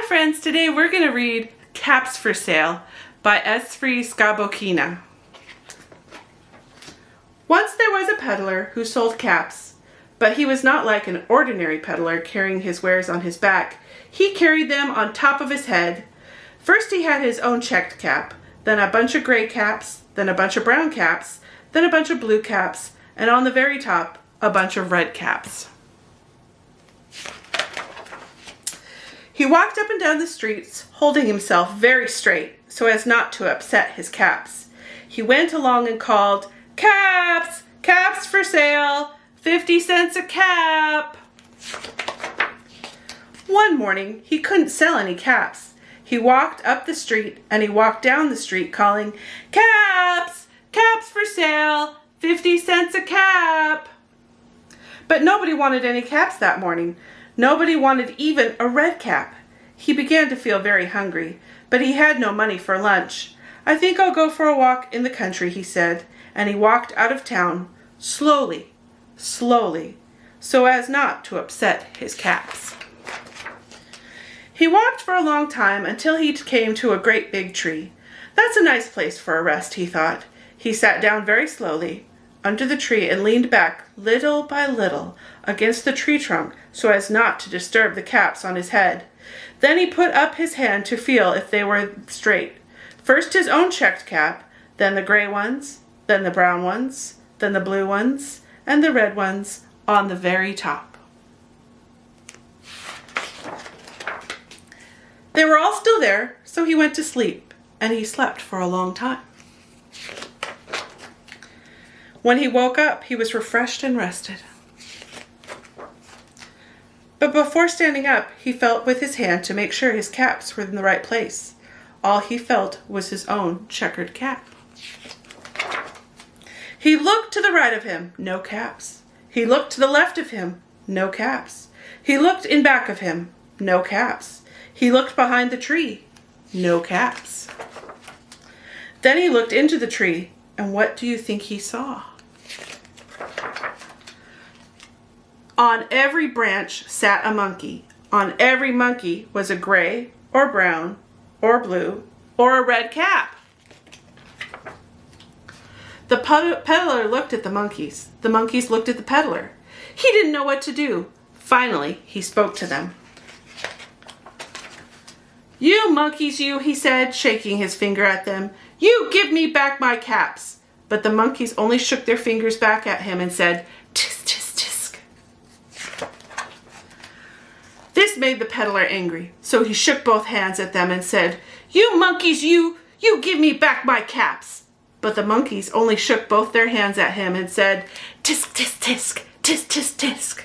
Hi friends, today we're going to read Caps for Sale by Esphyr Slobodkina. Once there was a peddler who sold caps, but he was not like an ordinary peddler carrying his wares on his back. He carried them on top of his head. First he had his own checked cap, then a bunch of gray caps, then a bunch of brown caps, then a bunch of blue caps, and on the very top, a bunch of red caps. He walked up and down the streets, holding himself very straight so as not to upset his caps. He went along and called, "Caps! Caps for sale! 50 cents a cap!" One morning, he couldn't sell any caps. He walked up the street and he walked down the street calling, "Caps! Caps for sale! 50 cents a cap!" But nobody wanted any caps that morning. Nobody wanted even a red cap. He began to feel very hungry, but he had no money for lunch. "I think I'll go for a walk in the country," he said, and he walked out of town, slowly, slowly, so as not to upset his caps. He walked for a long time until he came to a great big tree. "That's a nice place for a rest," he thought. He sat down very slowly under the tree and leaned back little by little against the tree trunk so as not to disturb the caps on his head. Then he put up his hand to feel if they were straight. First his own checked cap, then the gray ones, then the brown ones, then the blue ones, and the red ones on the very top. They were all still there, so he went to sleep, and he slept for a long time. When he woke up, he was refreshed and rested. But before standing up, he felt with his hand to make sure his caps were in the right place. All he felt was his own checkered cap. He looked to the right of him, no caps. He looked to the left of him, no caps. He looked in back of him, no caps. He looked behind the tree, no caps. Then he looked into the tree, and what do you think he saw? On every branch sat a monkey. On every monkey was a gray or brown or blue or a red cap. The peddler looked at the monkeys. The monkeys looked at the peddler. He didn't know what to do. Finally, he spoke to them. "You monkeys, you," he said, shaking his finger at them. "You give me back my caps." But the monkeys only shook their fingers back at him and said, "Tisk, tisk, tisk." This made the peddler angry, so he shook both hands at them and said, "You monkeys, you give me back my caps." But the monkeys only shook both their hands at him and said, "Tisk, tisk, tisk, tisk, tisk, tisk."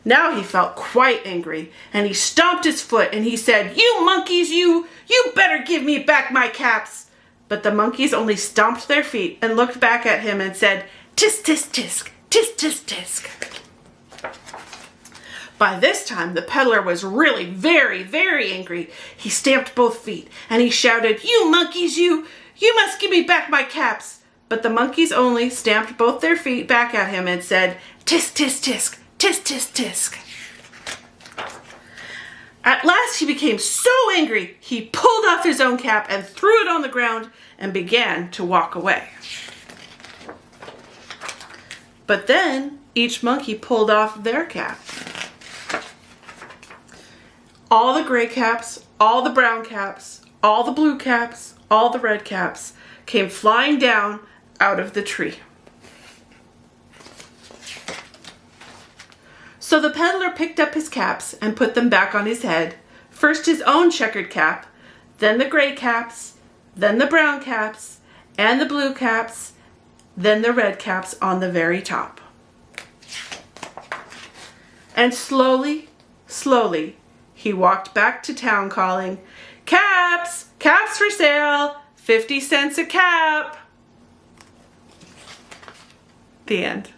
Now he felt quite angry, and he stomped his foot and he said, "You monkeys, you better give me back my caps." But the monkeys only stomped their feet and looked back at him and said, "Tisk, tisk, tisk, tisk, tisk, tisk." By this time, the peddler was really very, very angry. He stamped both feet and he shouted, "You monkeys, you must give me back my caps." But the monkeys only stamped both their feet back at him and said, "Tisk, tisk, tisk, tisk, tisk, tisk." At last he became so angry, he pulled off his own cap and threw it on the ground and began to walk away. But then each monkey pulled off their cap. All the gray caps, all the brown caps, all the blue caps, all the red caps came flying down out of the tree. So the peddler picked up his caps and put them back on his head. First his own checkered cap, then the gray caps, then the brown caps, and the blue caps, then the red caps on the very top. And slowly, slowly, he walked back to town calling, "Caps! Caps for sale! 50 cents a cap!" The end.